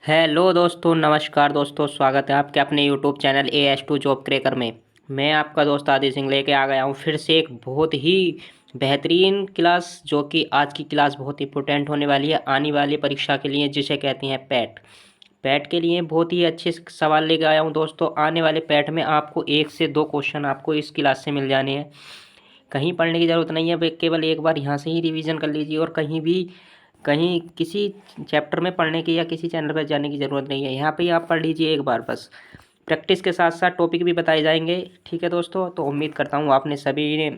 Hello दोस्तों, नमस्कार दोस्तों। स्वागत है आपके अपने YouTube channel AS2 job cracker में। मैं आपका दोस्त आदि सिंह लेके आ गया हूँ फिर से एक बहुत ही बेहतरीन क्लास, जो कि आज की क्लास बहुत इंपॉर्टेंट होने वाली है आने वाली परीक्षा के लिए, जिसे कहते हैं पैट। पैट के लिए बहुत ही अच्छे सवाल लेके आया हूँ दोस्तों। आने वाले पैट में आपको 1 से 2 क्वेश्चन आपको इस क्लास से मिल जाने हैं। कहीं पढ़ने की ज़रूरत नहीं है, केवल एक बार यहाँ से ही रिवीजन कर लीजिए और कहीं किसी चैप्टर में पढ़ने की या किसी चैनल पर जाने की ज़रूरत नहीं है। यहाँ पे ही आप पढ़ लीजिए एक बार बस। प्रैक्टिस के साथ साथ टॉपिक भी बताए जाएंगे। ठीक है दोस्तों, तो उम्मीद करता हूँ आपने सभी ने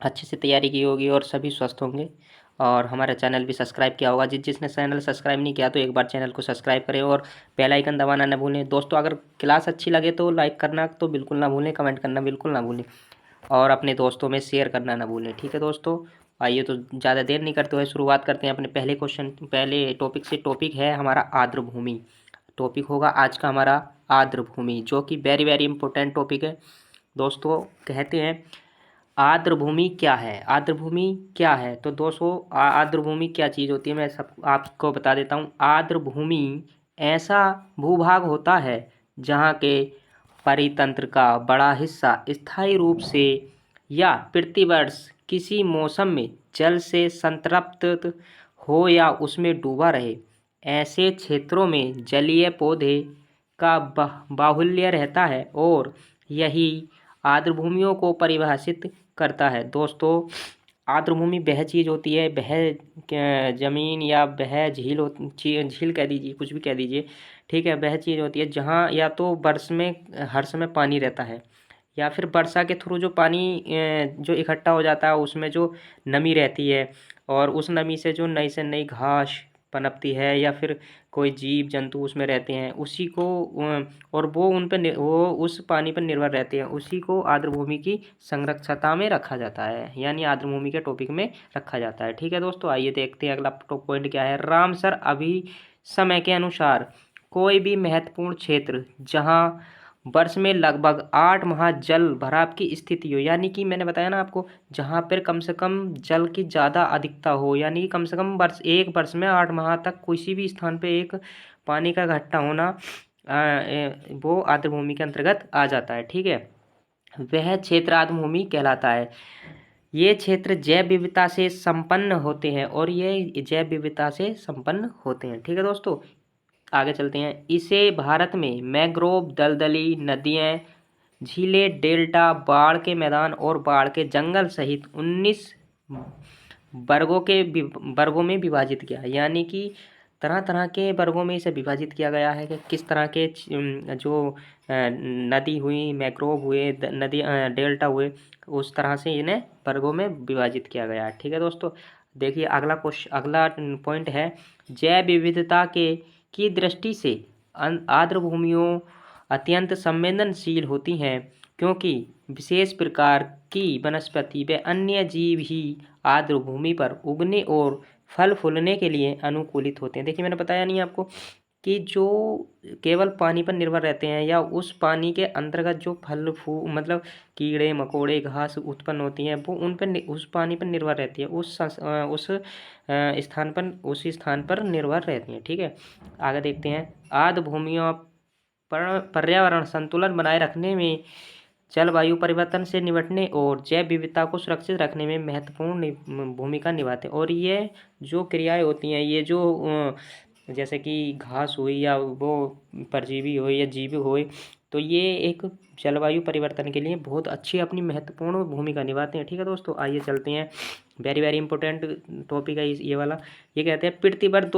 अच्छे से तैयारी की होगी और सभी स्वस्थ होंगे और हमारा चैनल भी सब्सक्राइब किया होगा। जिसने चैनल सब्सक्राइब नहीं किया तो एक बार चैनल को सब्सक्राइब करें और बेल आइकन दबाना ना भूलें दोस्तों। अगर क्लास अच्छी लगे तो लाइक करना तो बिल्कुल ना भूलें, कमेंट करना बिल्कुल ना भूलें और अपने दोस्तों में शेयर करना ना भूलें। ठीक है दोस्तों, आइए तो ज़्यादा देर नहीं करते हुए शुरुआत करते हैं अपने पहले टॉपिक से। टॉपिक है हमारा आर्द्र भूमि। टॉपिक होगा आज का हमारा आर्द्र भूमि, जो कि वेरी वेरी इंपॉर्टेंट टॉपिक है दोस्तों। कहते हैं आर्द्र भूमि क्या है। आर्द्र भूमि क्या है तो दोस्तों, आर्द्र भूमि क्या चीज़ होती है मैं सब आपको बता देता हूँ। आर्द्र भूमि ऐसा भूभाग होता है जहाँ के परितंत्र का बड़ा हिस्सा स्थायी रूप से या प्रतिवर्ष किसी मौसम में जल से संतृप्त हो या उसमें डूबा रहे। ऐसे क्षेत्रों में जलीय पौधे का बाहुल्य रहता है और यही आर्द्र भूमियों को परिभाषित करता है दोस्तों। आर्द्र भूमि वह चीज़ होती है, वह ज़मीन या वह झील कह दीजिए, कुछ भी कह दीजिए। ठीक है, वह चीज़ होती है जहाँ या तो वर्ष में हर समय पानी रहता है या फिर वर्षा के थ्रू जो पानी जो इकट्ठा हो जाता है उसमें जो नमी रहती है और उस नमी से जो नई से नई घास पनपती है या फिर कोई जीव जंतु उसमें रहते हैं, उसी को और वो उन पर वो उस पानी पर निर्भर रहते हैं, उसी को आर्द्र भूमि की संरक्षता में रखा जाता है, यानी आर्द्र भूमि के टॉपिक में रखा जाता है। ठीक है दोस्तों, आइए देखते हैं अगला पॉइंट क्या है। रामसर अभी समय के अनुसार कोई भी महत्वपूर्ण क्षेत्र जहाँ वर्ष में लगभग 8 माह जल भराव की स्थिति हो, यानी कि मैंने बताया ना आपको, जहाँ पर कम से कम जल की ज़्यादा अधिकता हो, यानी कि कम से कम एक वर्ष में 8 माह तक किसी भी स्थान पे एक पानी का इकट्ठा होना वो आर्द्र भूमि के अंतर्गत आ जाता है। ठीक है, वह क्षेत्र आर्द्र भूमि कहलाता है। ये क्षेत्र जैव विविधता से संपन्न होते हैं और ये जैव विविधता से संपन्न होते हैं। ठीक है दोस्तों, आगे चलते हैं। इसे भारत में मैंग्रोव, दलदली नदियाँ, झीलें, डेल्टा, बाढ़ के मैदान और बाढ़ के जंगल सहित 19 वर्गों में विभाजित किया है, यानी कि तरह तरह के वर्गों में इसे विभाजित किया गया है कि किस तरह के जो नदी हुई, मैंग्रोव हुए, नदी डेल्टा हुए, उस तरह से इन्हें वर्गों में विभाजित किया गया है। ठीक है दोस्तों, देखिए अगला पॉइंट है जैव विविधता के की दृष्टि से आर्द्र भूमियों अत्यंत संवेदनशील होती हैं, क्योंकि विशेष प्रकार की वनस्पति व अन्य जीव ही आर्द्र भूमि पर उगने और फल फूलने के लिए अनुकूलित होते हैं। देखिए मैंने बताया नहीं आपको कि जो केवल पानी पर निर्भर रहते हैं या उस पानी के अंतर्गत जो फल फूल मतलब कीड़े मकोड़े घास उत्पन्न होती हैं, वो उस पानी पर निर्भर रहती है, उसी स्थान पर निर्भर रहती हैं। ठीक है, आगे देखते हैं। आर्द्र भूमियों पर पर्यावरण संतुलन बनाए रखने में, जलवायु परिवर्तन से निपटने और जैव विविधता को सुरक्षित रखने में महत्वपूर्ण भूमिका निभाते हैं। और ये जो क्रियाएं होती हैं, ये जो जैसे कि घास हुई या वो परजीवी हो या जीव हो, तो ये एक जलवायु परिवर्तन के लिए बहुत अच्छी अपनी महत्वपूर्ण भूमिका निभाते हैं। ठीक है दोस्तों, आइए चलते हैं। वेरी वेरी इंपॉर्टेंट टॉपिक है ये वाला। ये कहते हैं प्रति वर्ष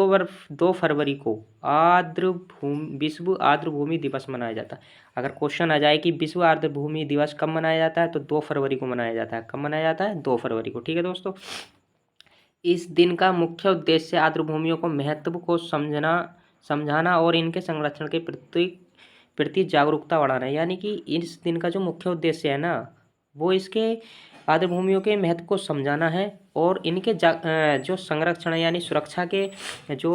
2 फरवरी को विश्व आर्द्र भूमि दिवस मनाया जाता है। अगर क्वेश्चन आ जाए कि विश्व आर्द्र भूमि दिवस कब मनाया जाता है, तो 2 फरवरी को मनाया जाता है। कब मनाया जाता है? 2 फरवरी को। ठीक है दोस्तों, इस दिन का मुख्य उद्देश्य आर्द्र भूमियों को महत्व को समझाना और इनके संरक्षण के प्रति जागरूकता बढ़ाना है। यानी कि इस दिन का जो मुख्य उद्देश्य है ना, वो इसके आर्द्र भूमियों के महत्व को समझाना है और इनके जो संरक्षण यानी सुरक्षा के जो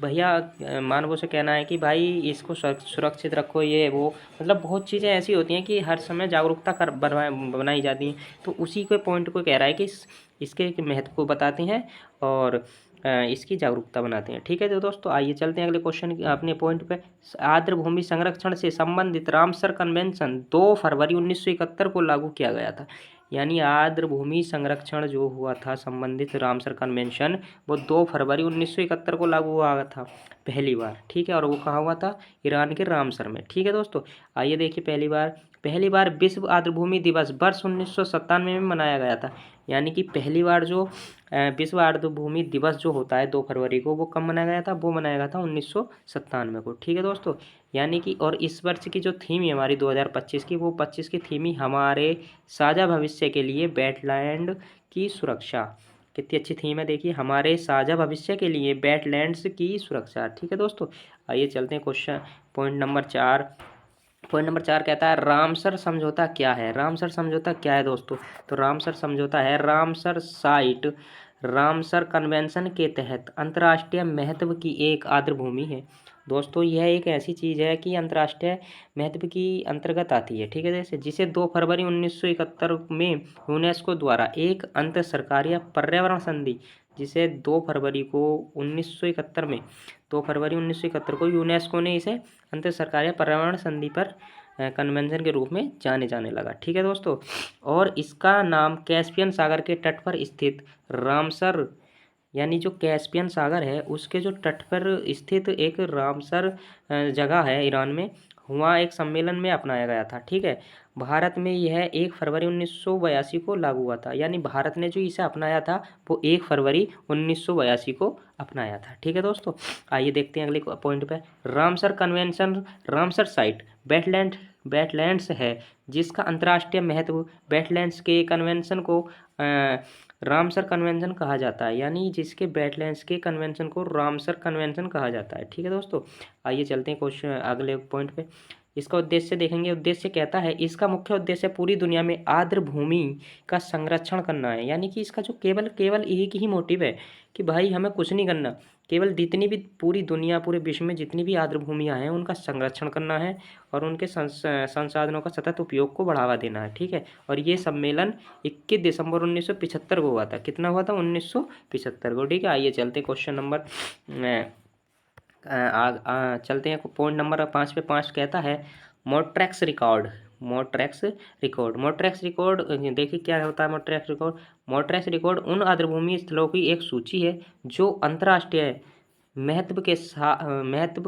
भैया मानवों से कहना है कि भाई इसको सुरक्षित रखो, ये वो मतलब बहुत चीज़ें ऐसी होती हैं कि हर समय जागरूकता बनाई जाती हैं। तो उसी के पॉइंट को कह रहा है कि इसके महत्व को बताते हैं और इसकी जागरूकता बनाते हैं। ठीक है तो दोस्तों आइए चलते हैं अगले क्वेश्चन अपने पॉइंट पे। आर्द्र भूमि संरक्षण से संबंधित रामसर कन्वेंशन 2 फरवरी 1971 को लागू किया गया था। यानी आर्द्र भूमि संरक्षण जो हुआ था संबंधित रामसर कन्वेंशन, वो 2 फरवरी 1971 को लागू हुआ था पहली बार। ठीक है, और वो कहाँ हुआ था? ईरान के रामसर में। ठीक है दोस्तों, आइए देखिए पहली बार विश्व आर्द्र भूमि दिवस वर्ष 1997 में मनाया गया था। यानी कि पहली बार जो विश्व आर्द्र भूमि दिवस जो होता है 2 फरवरी को, वो कब मनाया गया था? वो मनाया गया था 1997 को। ठीक है दोस्तों, यानी कि और इस वर्ष की जो थीम है हमारी 2025 की, वो 25 की थीम ही हमारे साझा भविष्य के लिए वेटलैंड की सुरक्षा। कितनी अच्छी थीम है देखिए, हमारे साझा भविष्य के लिए वेटलैंड्स की सुरक्षा। ठीक है दोस्तों, आइए चलते हैं question point number 4। Point number 4 कहता है रामसर समझौता क्या है? रामसर समझौता क्या है दोस्तों? तो रामसर समझौता है रामसर साइट रामसर कन्वेंशन के तहत अंतर्राष्ट्रीय महत्व की एक आर्द्र भूमि है। दोस्तों यह एक ऐसी चीज़ है कि अंतर्राष्ट्रीय महत्व की अंतर्गत आती है। ठीक है, जैसे जिसे 2 फरवरी 1971 में यूनेस्को द्वारा एक अंतर सरकारीय पर्यावरण संधि, जिसे 2 फरवरी को 1971 में 2 फरवरी 1971 को यूनेस्को ने इसे अंतर सरकारीय पर्यावरण संधि पर कन्वेंशन के रूप में जाने लगा। ठीक है दोस्तों, और इसका नाम कैस्पियन सागर के तट पर स्थित रामसर, यानी जो कैस्पियन सागर है उसके जो तट पर स्थित एक रामसर जगह है ईरान में, वहाँ एक सम्मेलन में अपनाया गया था। ठीक है, भारत में यह 1 फरवरी 1982 को लागू हुआ था। यानी भारत ने जो इसे अपनाया था वो 1 फरवरी 1982 को अपनाया था। ठीक है दोस्तों, आइए देखते हैं अगले पॉइंट पे। Ramsar convention Ramsar site wetlands है जिसका अंतर्राष्ट्रीय महत्व, वेटलैंड्स के कन्वेंशन को रामसर कन्वेंशन कहा जाता है। यानी जिसके वेटलैंड्स के कन्वेंशन को रामसर कन्वेंशन कहा जाता है। ठीक है दोस्तों, आइए चलते हैं क्वेश्चन अगले पॉइंट पे। इसका उद्देश्य देखेंगे। उद्देश्य कहता है इसका मुख्य उद्देश्य पूरी दुनिया में आर्द्र भूमि का संरक्षण करना है। यानी कि इसका जो केवल एक ही मोटिव है कि भाई हमें कुछ नहीं करना, केवल जितनी भी पूरी दुनिया पूरे विश्व में जितनी भी आर्द्र भूमियाँ हैं उनका संरक्षण करना है और उनके संसाधनों का सतत उपयोग को बढ़ावा देना है। ठीक है, और ये सम्मेलन 21 दिसंबर 1975 को हुआ था। कितना हुआ था? 1975 को। ठीक है, आइए चलते क्वेश्चन नंबर चलते हैं पॉइंट नंबर 5 पे। 5 कहता है मोट्रेक्स रिकॉर्ड। देखिए क्या होता है मोट्रेक्स रिकॉर्ड। मोट्रेक्स रिकॉर्ड उन आर्द्रभूमि स्थलों की एक सूची है जो अंतर्राष्ट्रीय महत्व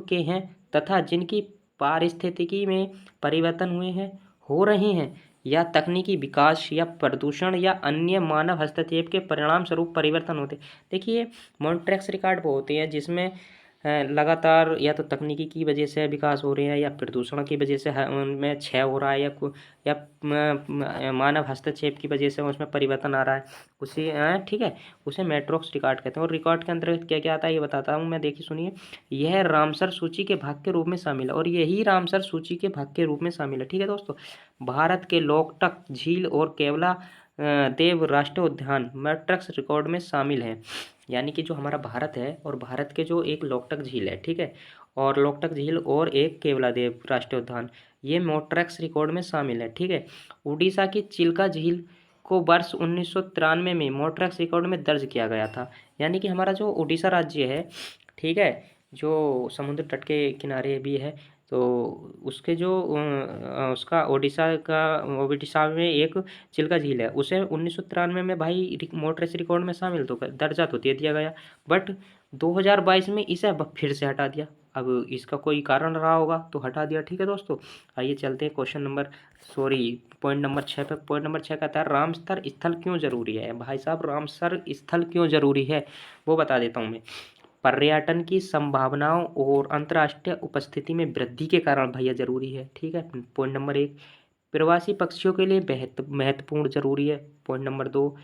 के हैं तथा जिनकी पारिस्थितिकी में परिवर्तन हो रहे हैं या तकनीकी विकास या प्रदूषण या अन्य मानव हस्तक्षेप के परिणाम स्वरूप परिवर्तन होते। देखिए मोट्रेक्स रिकॉर्ड वो होते हैं जिसमें लगातार या तो तकनीकी की वजह से विकास हो रहे हैं या प्रदूषण की वजह से उनमें क्षय हो रहा है या मानव हस्तक्षेप की वजह से उसमें परिवर्तन आ रहा है, उसे ठीक है, उसे मैट्रिक्स रिकॉर्ड कहते हैं। और रिकॉर्ड के अंतर्गत क्या क्या आता है ये बताता हूँ मैं, देखिए सुनिए। यह रामसर सूची के भाग के रूप में शामिल है और यही रामसर सूची के भाग के रूप में शामिल है। ठीक है दोस्तों, भारत के लोकटक झील और केवला देव राष्ट्रीय उद्यान मैट्रिक्स रिकॉर्ड में शामिल है। यानी कि जो हमारा भारत है और भारत के जो एक लोकटक झील है, ठीक है, और लोकटक झील और एक केवलादेव राष्ट्रीय उद्यान, ये मोट्रेक्स रिकॉर्ड में शामिल है। ठीक है, उड़ीसा की चिल्का झील को वर्ष 1993 में मोट्रेक्स रिकॉर्ड में दर्ज किया गया था। यानी कि हमारा जो उड़ीसा राज्य है, ठीक है, जो समुद्र तट के किनारे भी है, तो उसके जो उसका ओडिशा में एक चिल्का झील है, उसे 1993 में भाई मोट्रेक्स रिकॉर्ड में शामिल तो दर्जा तो दे दिया गया, बट 2022 में इसे फिर से हटा दिया। अब इसका कोई कारण रहा होगा तो हटा दिया। ठीक है दोस्तों, आइए चलते हैं पॉइंट नंबर 6 पे। पॉइंट नंबर 6 कहता है रामसर स्थल क्यों जरूरी है? भाई साहब रामसर स्थल क्यों जरूरी है वो बता देता हूँ मैं। पर्यटन की संभावनाओं और अंतर्राष्ट्रीय उपस्थिति में वृद्धि के कारण भैया जरूरी है। ठीक है, पॉइंट नंबर 1। प्रवासी पक्षियों के लिए महत्वपूर्ण जरूरी है। Point number 2।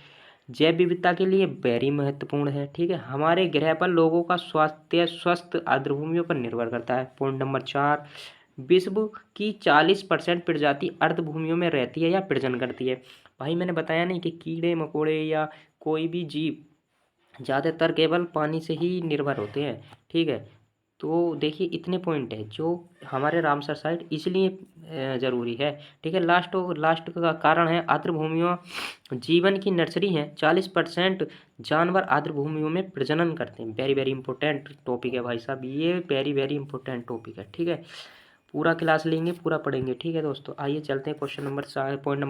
जैव विविधता के लिए वेरी महत्वपूर्ण है। ठीक है, हमारे ग्रह पर लोगों का स्वास्थ्य स्वस्थ आर्द्रभूमियों पर निर्भर करता है। Point number 4। विश्व की 40% प्रजाति अर्धभूमियों में रहती है या प्रजनन करती है। भाई मैंने बताया नहीं कि कीड़े मकोड़े या कोई भी जीव ज़्यादातर केवल पानी से ही निर्भर होते हैं। ठीक है, तो देखिए इतने पॉइंट है जो हमारे रामसर साइट इसलिए ज़रूरी है। ठीक है, लास्ट का कारण है आर्द्र भूमियों जीवन की नर्सरी है। 40% जानवर आर्द्र भूमियों में प्रजनन करते हैं। वेरी वेरी इंपॉर्टेंट टॉपिक है भाई साहब, ये वेरी वेरी इंपॉर्टेंट टॉपिक है। ठीक है, पूरा क्लास लेंगे, पूरा पढ़ेंगे। ठीक है दोस्तों, आइए चलते हैं क्वेश्चन नंबर 7, पॉइंट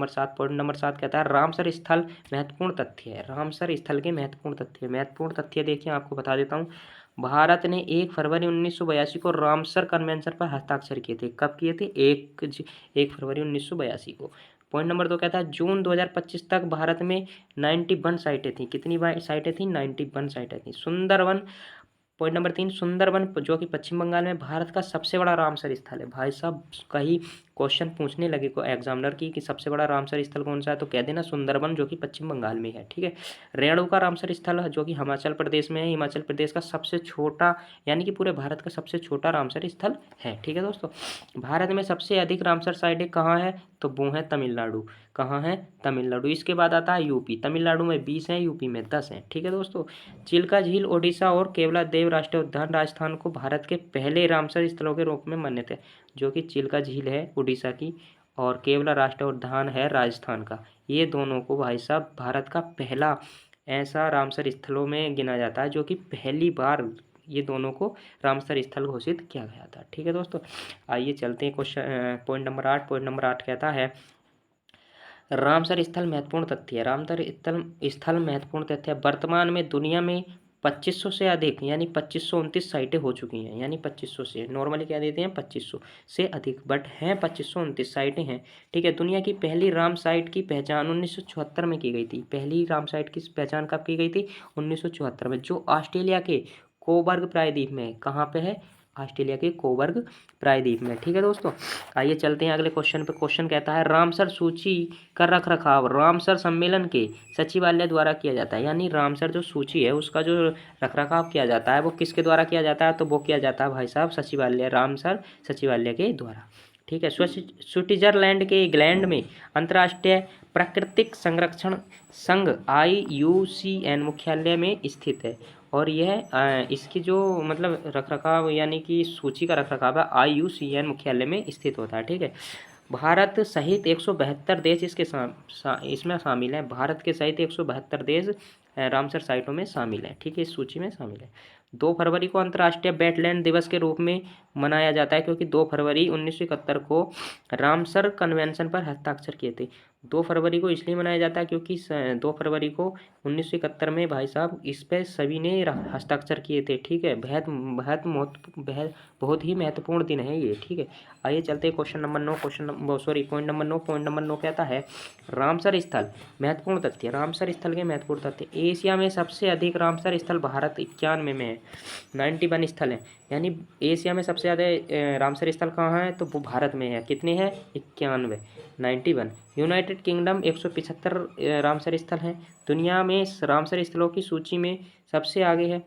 नंबर 7 कहता है रामसर स्थल महत्वपूर्ण तथ्य है। रामसर स्थल के महत्वपूर्ण तथ्य देखिए, आपको बता देता हूँ। भारत ने 1 फरवरी 1982 को रामसर कन्वेंशन पर हस्ताक्षर किए थे। कब किए थे? 1 फरवरी 1982 को। पॉइंट नंबर 2 कहता है जून 2025 तक भारत में 91 साइटें थी। कितनी साइटें थी? 91 साइटें थी। सुंदरवन, पॉइंट नंबर 3, सुंदरवन जो कि पश्चिम बंगाल में भारत का सबसे बड़ा रामसर स्थल है। भाई साहब कहीं क्वेश्चन पूछने लगे को एग्जामिनर की कि सबसे बड़ा रामसर स्थल कौन सा है, तो कह देना सुंदरवन जो कि पश्चिम बंगाल में है। ठीक है, रेणुका रामसर स्थल जो कि हिमाचल प्रदेश में है। हिमाचल प्रदेश का सबसे छोटा, यानी कि पूरे भारत का सबसे छोटा रामसर स्थल है। ठीक है दोस्तों, भारत में सबसे अधिक रामसर साइटें कहाँ है, तो वो है तमिलनाडु। कहाँ है? तमिलनाडु। इसके बाद आता है यूपी। तमिलनाडु में 20 है, यूपी में 10 है। ठीक है दोस्तों, चिल्का झील ओडिशा और केवला देव राष्ट्रीय उद्यान राजस्थान को भारत के पहले रामसर स्थलों के रूप में मान्य थे। जो कि चिल्का झील है उड़ीसा की और केवला राष्ट्रीय उद्यान है राजस्थान का। ये दोनों को भाई साहब भारत का पहला ऐसा रामसर स्थलों में गिना जाता है जो कि पहली बार ये दोनों को रामसर स्थल घोषित किया गया था। ठीक है दोस्तों, आइए चलते हैं क्वेश्चन पॉइंट नंबर 8 कहता है रामसर स्थल महत्वपूर्ण तथ्य है। रामसर स्थल महत्वपूर्ण तथ्य है। वर्तमान में दुनिया में 2500 से अधिक, यानी 2529 साइटें हो चुकी हैं। यानी 2500 से, नॉर्मली क्या देते हैं 2500 से अधिक, बट हैं 2529 साइटें हैं। ठीक है, दुनिया की पहली राम साइट की पहचान 1974 में की गई थी। पहली राम साइट की पहचान कब की गई थी? 1974 में, जो ऑस्ट्रेलिया के कोबर्ग प्रायद्वीप में। कहाँ पे है? ऑस्ट्रेलिया के कोबर्ग प्रायद्वीप में। ठीक है दोस्तों, आइए चलते हैं अगले क्वेश्चन पे। क्वेश्चन कहता है रामसर सूची का रखरखाव रामसर सम्मेलन के सचिवालय द्वारा किया जाता है। यानी रामसर जो सूची है उसका जो रखरखाव किया जाता है वो किसके द्वारा किया जाता है, तो वो किया जाता है भाई साहब सचिवालय, रामसर सचिवालय के द्वारा। ठीक है, स्विट्जरलैंड के ग्लैंड में अंतर्राष्ट्रीय प्राकृतिक संरक्षण संघ IUCN मुख्यालय में स्थित है। और यह इसकी जो मतलब रखरखाव यानी कि सूची का रखरखाव है IUCN मुख्यालय में स्थित होता है। ठीक है, भारत सहित 172 देश इसमें शामिल हैं। भारत के सहित 172 देश रामसर साइटों में शामिल हैं। ठीक है, इस सूची में शामिल है। 2 फरवरी को अंतर्राष्ट्रीय वेटलैंड दिवस के रूप में मनाया जाता है क्योंकि 2 फरवरी 1971 को रामसर कन्वेंशन पर हस्ताक्षर किए थे। 2 फरवरी को इसलिए मनाया जाता है क्योंकि 2 फरवरी को 1971 में भाई साहब इस पर सभी ने हस्ताक्षर किए थे। ठीक है, बहुत ही महत्वपूर्ण दिन है ये। ठीक है, आइए चलते हैं क्वेश्चन नंबर 9। पॉइंट नंबर 9 कहता है रामसर स्थल महत्वपूर्ण तथ्य। रामसर स्थल के महत्वपूर्ण तथ्य। एशिया में सबसे अधिक रामसर स्थल भारत 91 में है। 91 स्थल है, यानी एशिया में सबसे ज़्यादा रामसर स्थल कहाँ है, तो वो भारत में है। कितने हैं? 91, 91। यूनाइटेड किंगडम 175 रामसर स्थल हैं। दुनिया में रामसर स्थलों की सूची में सबसे आगे है,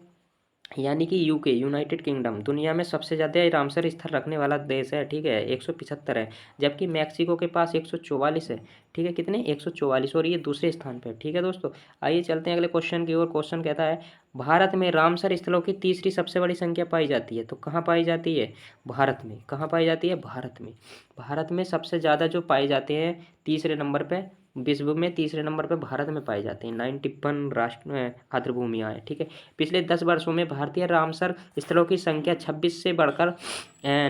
यानी कि यूके, यूनाइटेड किंगडम दुनिया में सबसे ज़्यादा रामसर स्थल रखने वाला देश है। ठीक है, 175 है, जबकि मैक्सिको के पास 144 है। ठीक है, कितने? 144, और ये दूसरे स्थान पर। ठीक है दोस्तों, आइए चलते हैं अगले क्वेश्चन की ओर। क्वेश्चन कहता है भारत में रामसर स्थलों की तीसरी सबसे बड़ी संख्या पाई जाती है। तो कहाँ पाई जाती है? भारत में। कहाँ पाई जाती है? भारत में। भारत में सबसे ज़्यादा जो पाए जाते हैं तीसरे नंबर पर, विश्व में तीसरे नंबर पर भारत में पाए जाते हैं। 91 राष्ट्र आर्द्र भूमियाँ हैं। ठीक है, पिछले 10 वर्षों में भारतीय रामसर स्थलों की संख्या 26 से बढ़कर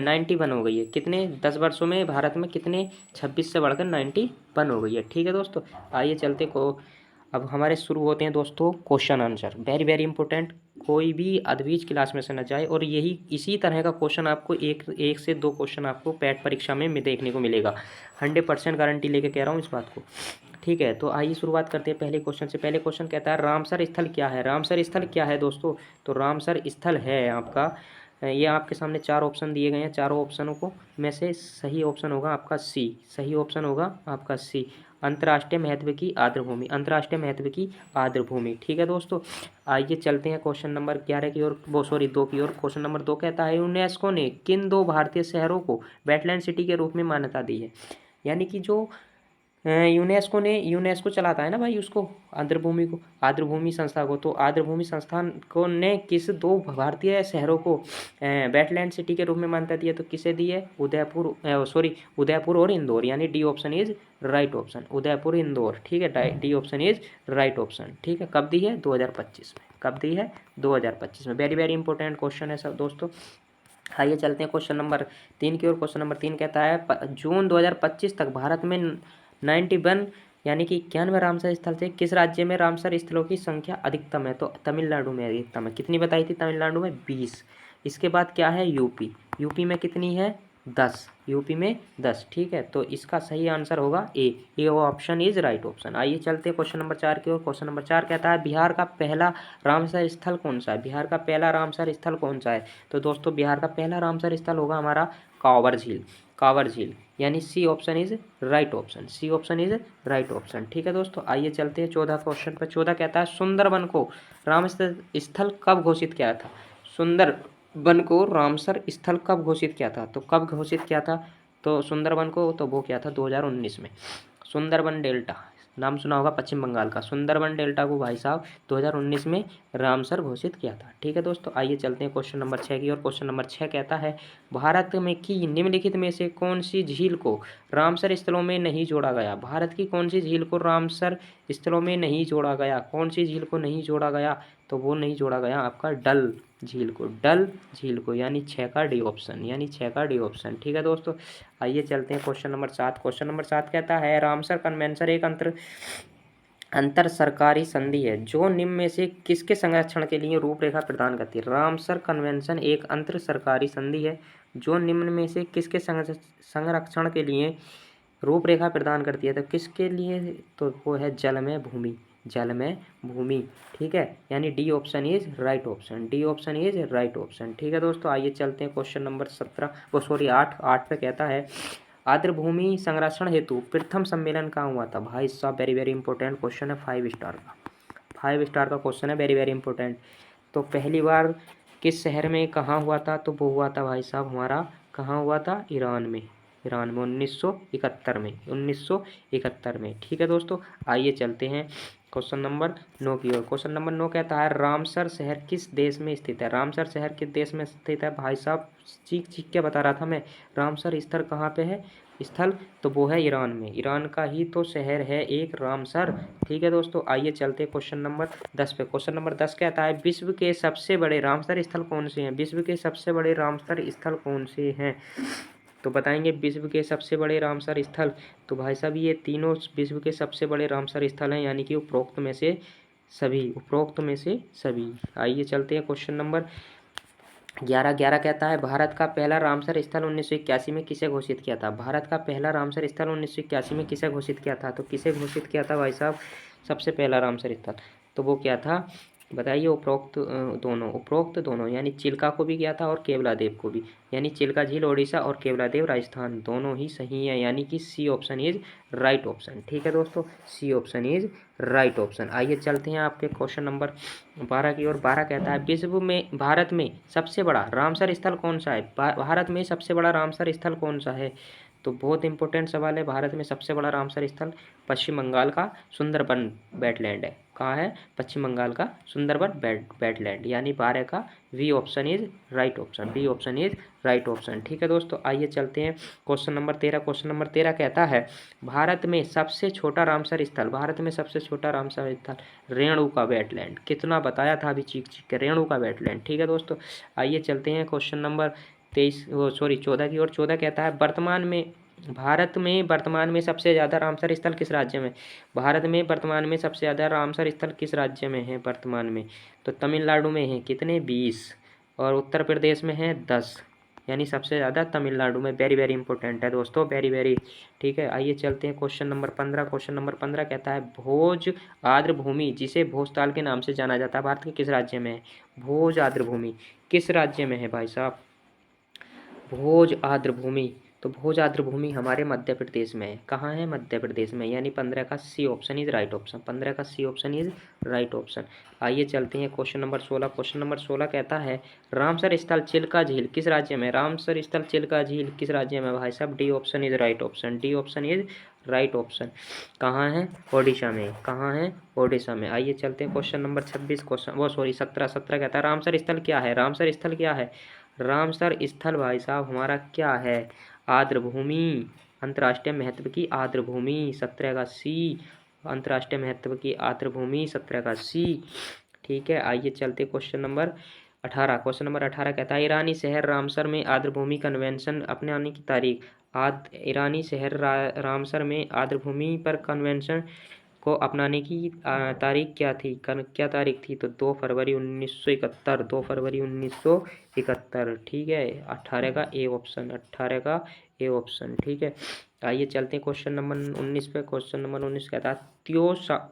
91 हो गई है। कितने? 10 वर्षों में भारत में कितने? 26 से बढ़कर 91 हो गई है। ठीक है दोस्तों, आइए चलते को अब हमारे शुरू होते हैं दोस्तों question answer. Very very important, कोई भी अद्वीज क्लास में से न जाए। और यही इसी तरह का क्वेश्चन आपको एक से दो क्वेश्चन आपको पैट परीक्षा में देखने को मिलेगा। 100% गारंटी लेके कह रहा हूँ इस बात को। ठीक है, तो आइए शुरुआत करते हैं पहले क्वेश्चन से। पहले क्वेश्चन कहता है रामसर स्थल क्या है? रामसर स्थल क्या है दोस्तों? तो रामसर स्थल है आपका, ये आपके सामने 4 ऑप्शन दिए गए हैं। चारों ऑप्शनों को में से सही ऑप्शन होगा आपका सी। सही ऑप्शन होगा आपका सी, अंतर्राष्ट्रीय महत्व की आर्द्र भूमि। अंतर्राष्ट्रीय महत्व की आर्द्र भूमि। ठीक है दोस्तों, आइए चलते हैं क्वेश्चन नंबर 11 की ओर, 2 की ओर। क्वेश्चन नंबर 2 कहता है यूनेस्को ने किन 2 भारतीय शहरों को वेटलैंड सिटी के रूप में मान्यता दी है? यानी कि जो यूनेस्को चलाता है ना भाई उसको, आर्द्रभूमि को, आर्द्रभूमि संस्था को। तो आर्द्रभूमि संस्थान को ने किस दो भारतीय शहरों को वेटलैंड सिटी के रूप में मान्यता दी है? तो किसे दी है? उदयपुर और इंदौर, यानी D option is right option, Udaipur Indore. ठीक है, D option is right option. ठीक है, कब दी है? 2025 में। कब दी है? 2025 में। वेरी वेरी इंपॉर्टेंट क्वेश्चन है सब दोस्तों। आइए चलते हैं क्वेश्चन नंबर 3 की ओर। क्वेश्चन नंबर 3 कहता है जून 2025 तक भारत में 91 यानी कि 91 रामसर स्थल थे। किस राज्य में रामसर स्थलों की संख्या अधिकतम है? तो तमिलनाडु में अधिकतम है। कितनी बताई थी? तमिलनाडु में 20। इसके बाद क्या है? यूपी। यूपी में कितनी है? 10। यूपी में 10। ठीक है, तो इसका सही आंसर होगा A option is right option. आइए चलते हैं क्वेश्चन नंबर 4 की ओर। क्वेश्चन नंबर 4 कहता है बिहार का पहला रामसर स्थल कौन सा है? बिहार का पहला रामसर स्थल कौन सा है? तो दोस्तों बिहार का पहला रामसर स्थल होगा हमारा कांवर झील। कांवर झील, यानी C option is right option. C option is right option. ठीक है दोस्तों, आइए चलते हैं 14 क्वेश्चन पर। 14 कहता है सुंदरबन को रामसर स्थल कब घोषित किया था? सुंदरबन को रामसर स्थल कब घोषित किया था? तो कब घोषित किया था? तो सुंदरबन को तो वो किया था 2019 में। सुंदरबन डेल्टा नाम सुना होगा पश्चिम बंगाल का। सुंदरबन डेल्टा को भाई साहब 2019 में रामसर घोषित किया था। ठीक है दोस्तों, आइए चलते हैं क्वेश्चन नंबर 6 की ओर। क्वेश्चन नंबर 6 कहता है भारत में की निम्नलिखित में से कौन सी झील को रामसर स्थलों में नहीं जोड़ा गया? भारत की कौन सी झील को रामसर स्थलों में नहीं जोड़ा गया? कौन सी झील को नहीं जोड़ा गया? तो वो नहीं जोड़ा गया आपका डल झील को। डल झील को, यानी 6 का डी ऑप्शन, यानी 6 का डी ऑप्शन। ठीक है दोस्तों, आइए चलते हैं क्वेश्चन नंबर 7। क्वेश्चन नंबर 7 कहता है रामसर कन्वेंशन एक अंतर सरकारी संधि है जो निम्न में से किसके संरक्षण के लिए रूपरेखा प्रदान करती है? रामसर कन्वेंशन एक अंतर सरकारी संधि है जो निम्न में से किसके संरक्षण के लिए रूपरेखा प्रदान करती है? तो किसके लिए? तो वो है जलमय भूमि। जलमय भूमि। ठीक है, यानी D option is right option. D option is right option. ठीक है दोस्तों, आइए चलते हैं क्वेश्चन नंबर 8 पे कहता है आर्द्रभूमि संरक्षण हेतु प्रथम सम्मेलन कहाँ हुआ था? भाई साहब वेरी वेरी इंपॉर्टेंट क्वेश्चन है, 5 स्टार का। 5 स्टार का क्वेश्चन है, वेरी वेरी इंपॉर्टेंट। तो पहली बार किस शहर में कहाँ हुआ था? तो वो हुआ था भाई साहब हमारा, कहाँ हुआ था? ईरान में। ईरान में 1971 में। 1971 में। ठीक है दोस्तों, आइए चलते हैं क्वेश्चन नंबर 9 की ओर। क्वेश्चन नंबर 9 कहता है रामसर शहर किस देश में स्थित है? रामसर शहर किस देश में स्थित है? भाई साहब चीख चीख के बता रहा था मैं। रामसर स्थल कहाँ पे है? स्थल तो वो है ईरान में। ईरान का ही तो शहर है एक रामसर। ठीक है दोस्तों, आइए चलते हैं क्वेश्चन नंबर 10 पे। क्वेश्चन नंबर 10 कहता है विश्व के सबसे बड़े रामसर स्थल कौन से हैं? विश्व के सबसे बड़े रामसर स्थल कौन से हैं? तो बताएंगे विश्व के सबसे बड़े रामसर स्थल। तो भाई साहब ये तीनों विश्व के सबसे बड़े रामसर स्थल हैं, यानी कि उपरोक्त में से सभी। उपरोक्त में से सभी। आइए चलते हैं क्वेश्चन नंबर 11 कहता है भारत का पहला रामसर स्थल 1981 में किसे घोषित किया था? भारत का पहला रामसर स्थल 1981 में किसे घोषित किया था? तो किसे घोषित किया था भाई साहब सबसे पहला रामसर स्थल? तो वो क्या था बताइए? उपरोक्त दोनों यानी चिल्का को भी किया था और केवलादेव को भी, यानी चिल्का झील ओडिशा और केवलादेव राजस्थान, दोनों ही सही है, यानी कि C option is right option. ठीक है दोस्तों, C option is right option. आइए चलते हैं आपके क्वेश्चन नंबर 12 की ओर। 12 कहता है भारत में सबसे बड़ा रामसर स्थल कौन सा है? भारत में सबसे बड़ा रामसर स्थल कौन सा है? तो बहुत इंपॉर्टेंट सवाल है। भारत में सबसे बड़ा रामसर स्थल पश्चिम बंगाल का सुंदरबन वेटलैंड है। कहाँ है? पश्चिम बंगाल का सुंदरबन वेटलैंड, यानी 12 का B option is right option. B option is right option. ठीक है दोस्तों, आइए चलते हैं क्वेश्चन नंबर 13। क्वेश्चन नंबर 13 कहता है भारत में सबसे छोटा रामसर स्थल, भारत में सबसे छोटा रामसर स्थल रेणुका वेटलैंड। कितना बताया था अभी चीख चीख के? रेणुका वेटलैंड। ठीक है दोस्तों, आइए चलते हैं क्वेश्चन नंबर 14 की ओर। 14 कहता है वर्तमान में सबसे ज़्यादा रामसर स्थल किस राज्य में? भारत में वर्तमान में सबसे ज़्यादा रामसर स्थल किस राज्य में है वर्तमान में? तो तमिलनाडु में है। कितने? 20। और उत्तर प्रदेश में है 10, यानी सबसे ज़्यादा तमिलनाडु में। वेरी वेरी इंपॉर्टेंट है दोस्तों, वेरी वेरी। ठीक है, आइए चलते हैं क्वेश्चन नंबर 15। क्वेश्चन नंबर 15 कहता है भोज आर्द्र भूमि जिसे भोजताल के नाम से जाना जाता है भारत के किस राज्य में है? भोज आर्द्र भूमि किस राज्य में है भाई साहब? भोज आर्द्र भूमि तो भोज आर्द्रभूमि हमारे मध्य प्रदेश में है। कहाँ है? मध्य प्रदेश में, यानी 15 का C option is right option. 15 का C option is right option. आइए चलते हैं क्वेश्चन नंबर 16। क्वेश्चन नंबर 16 कहता है रामसर स्थल चिल्का झील किस राज्य में? रामसर स्थल चिल्का झील किस राज्य में भाई साहब? D option is right option. D option is right option. कहाँ है? ओडिशा में। कहाँ है? ओडिशा में। आइए चलते हैं क्वेश्चन नंबर 26। क्वेश्चन 17 कहता है रामसर स्थल क्या है? रामसर स्थल क्या है? रामसर स्थल भाई साहब हमारा क्या है? आर्द्रभूमि, अंतर्राष्ट्रीय महत्व की आर्द्रभूमि। 17 का सी, अंतर्राष्ट्रीय महत्व की आर्द्रभूमि। 17 का सी। ठीक है, आइए चलते क्वेश्चन नंबर 18। क्वेश्चन नंबर 18 कहता है ईरानी शहर रामसर में आर्द्रभूमि कन्वेंशन अपने आने की तारीख। ईरानी शहर रामसर में आर्द्रभूमि पर कन्वेंशन को अपनाने की तारीख क्या थी? क्या तारीख थी? तो 2 फरवरी 1971। 2 फरवरी 1971। ठीक है, 18 का ए ऑप्शन। 18 का ए ऑप्शन। ठीक है, आइए चलते हैं क्वेश्चन नंबर 19 पे। क्वेश्चन नंबर 19 कहता है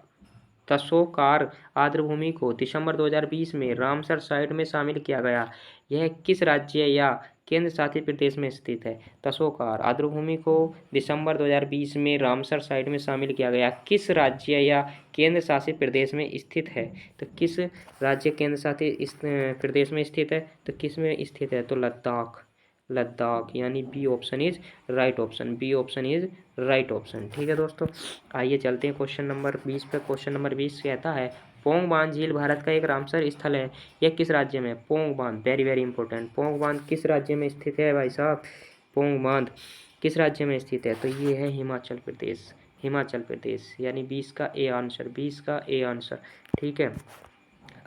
तसोकार आर्द्रभूमि को दिसंबर 2020 में रामसर साइट में शामिल किया गया। यह किस राज्य या केंद्र शासित प्रदेश में स्थित है? तसोकार आर्द्रभूमि को दिसंबर 2020 में रामसर साइट में शामिल किया गया, किस राज्य या केंद्र शासित प्रदेश में स्थित है? तो किस राज्य केंद्र शासित प्रदेश में स्थित है? तो किस में स्थित है? तो लद्दाख। लद्दाख, यानी B option is right option. B option is right option. ठीक है दोस्तों, आइए चलते हैं क्वेश्चन नंबर 20 पे। क्वेश्चन नंबर 20 कहता है पोंग बांध झील भारत का एक रामसर स्थल है। यह किस राज्य में? पोंग बांध, वेरी वेरी इंपॉर्टेंट। पोंग बांध किस राज्य में स्थित है भाई साहब? पोंग बांध किस राज्य में स्थित है? तो ये है हिमाचल प्रदेश। हिमाचल प्रदेश, यानी 20 का ए आंसर। 20 का ए आंसर। ठीक है,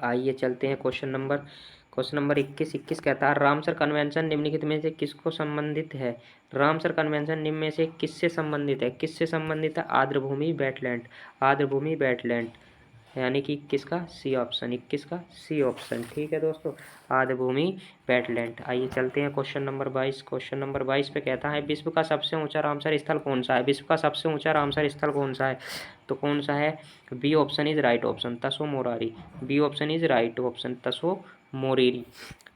आइए चलते हैं क्वेश्चन नंबर 21 कहता है रामसर कन्वेंशन निम्नलिखित में से किसको संबंधित है? रामसर कन्वेंशन निम्न में से किससे संबंधित है? किससे संबंधित है? आर्द्रभूमि वेटलैंड। आर्द्रभूमि वेटलैंड, यानी कि किसका? C option. 21 का सी ऑप्शन। ठीक है दोस्तों, आर्द्रभूमि वेटलैंड। आइए चलते हैं क्वेश्चन नंबर 22। क्वेश्चन नंबर 22 पे कहता है विश्व का सबसे ऊंचा रामसर स्थल कौन सा है? विश्व का सबसे ऊंचा रामसर स्थल कौन सा है? तो कौन सा है? B option is right option, तसो मोरारी। B option is right option, तसो मोरेरी।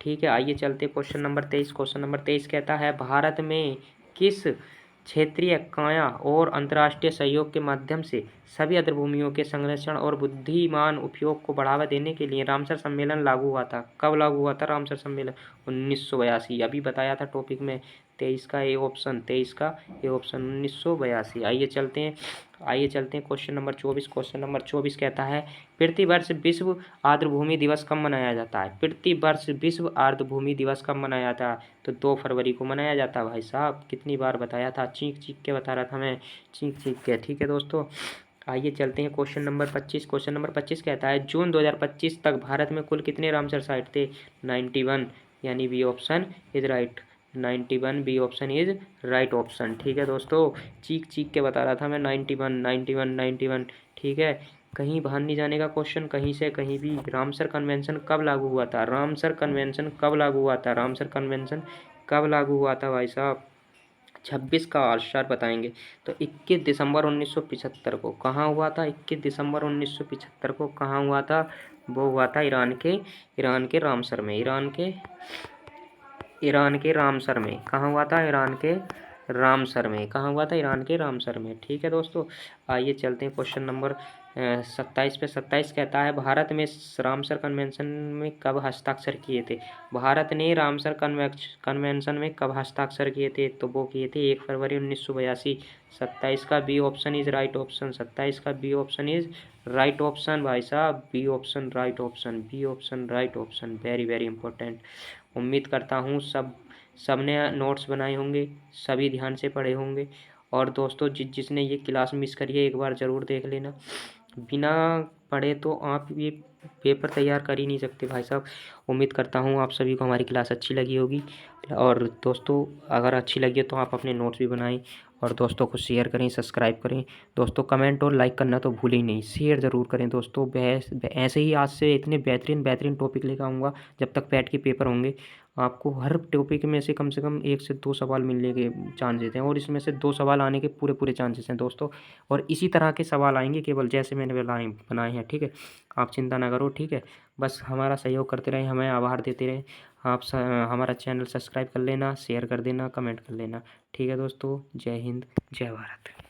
ठीक है, आइए चलते क्वेश्चन नंबर 23। क्वेश्चन नंबर 23 कहता है भारत में किस क्षेत्रीय काया और अंतर्राष्ट्रीय सहयोग के माध्यम से सभी आर्द्रभूमियों के संरक्षण और बुद्धिमान उपयोग को बढ़ावा देने के लिए रामसर सम्मेलन लागू हुआ था? कब लागू हुआ था रामसर सम्मेलन? 1982। अभी बताया था टॉपिक में। 23 का ए ऑप्शन। 23 का ए ऑप्शन, 1982। आइए चलते हैं क्वेश्चन नंबर 24। क्वेश्चन नंबर 24 कहता है प्रतिवर्ष विश्व आर्द्रभूमि दिवस कब मनाया जाता है? प्रतिवर्ष विश्व आर्द्रभूमि दिवस कब मनाया जाता है? तो 2 फरवरी को मनाया जाता है भाई साहब। कितनी बार बताया था, चीख चीख के बता रहा था मैं, चीख चीख के। ठीक है दोस्तों, आइए चलते हैं क्वेश्चन नंबर 25। क्वेश्चन नंबर 25 कहता है जून 2025 तक भारत में कुल कितने रामसर साइट थे? 91, यानी B option is right. 91, B option is right option. ठीक है दोस्तों, चीख चीख के बता रहा था मैं, 91 91 91। ठीक है, कहीं बाहर नहीं जाने का क्वेश्चन, कहीं से कहीं भी। रामसर कन्वेंशन कब लागू हुआ था? रामसर कन्वेंशन कब लागू हुआ था? रामसर कन्वेंशन कब लागू हुआ था भाई साहब? 26 का आंसर बताएंगे। तो 21 दिसंबर 1975 को। कहाँ हुआ था? 21 दिसंबर 1975 को कहाँ हुआ था? वो हुआ था ईरान के रामसर में। ईरान के रामसर में। कहाँ हुआ था? ईरान के रामसर में। कहाँ हुआ था? ईरान के रामसर में। ठीक है दोस्तों, आइए चलते हैं क्वेश्चन नंबर 27 पे। 27 कहता है भारत में रामसर कन्वेंशन में कब हस्ताक्षर किए थे? भारत ने रामसर कन्वेंशन में कब हस्ताक्षर किए थे? तो वो किए थे 1 फरवरी 1982। 27 का B option is right option. 27 का B option is right option भाई साहब। B option right option. B option right option, very very important. उम्मीद करता हूँ सबने नोट्स बनाए होंगे, सभी ध्यान से पढ़े होंगे। और दोस्तों जिसने ये क्लास मिस करी है एक बार ज़रूर देख लेना। बिना पढ़े तो आप ये पेपर तैयार कर ही नहीं सकते भाई साहब। उम्मीद करता हूँ आप सभी को हमारी क्लास अच्छी लगी होगी। और दोस्तों अगर अच्छी लगी हो तो आप अपने नोट्स भी बनाएं और दोस्तों को शेयर करें, सब्सक्राइब करें। दोस्तों कमेंट और लाइक करना तो भूलें ही नहीं, शेयर ज़रूर करें दोस्तों। ऐसे ही आज से इतने बेहतरीन टॉपिक लेकर आऊँगा। जब तक पैट के पेपर होंगे आपको हर टॉपिक में से कम 1 से 2 सवाल मिलने के चांसेस हैं, और इसमें से 2 सवाल आने के पूरे चांसेस हैं दोस्तों। और इसी तरह के सवाल आएंगे केवल जैसे मैंने बनाए हैं। ठीक है, आप चिंता ना करो। ठीक है, बस हमारा सहयोग करते रहें, हमें आभार देते रहें। आप हमारा चैनल सब्सक्राइब कर लेना, शेयर कर देना, कमेंट कर लेना। ठीक है दोस्तों, जय हिंद, जय भारत।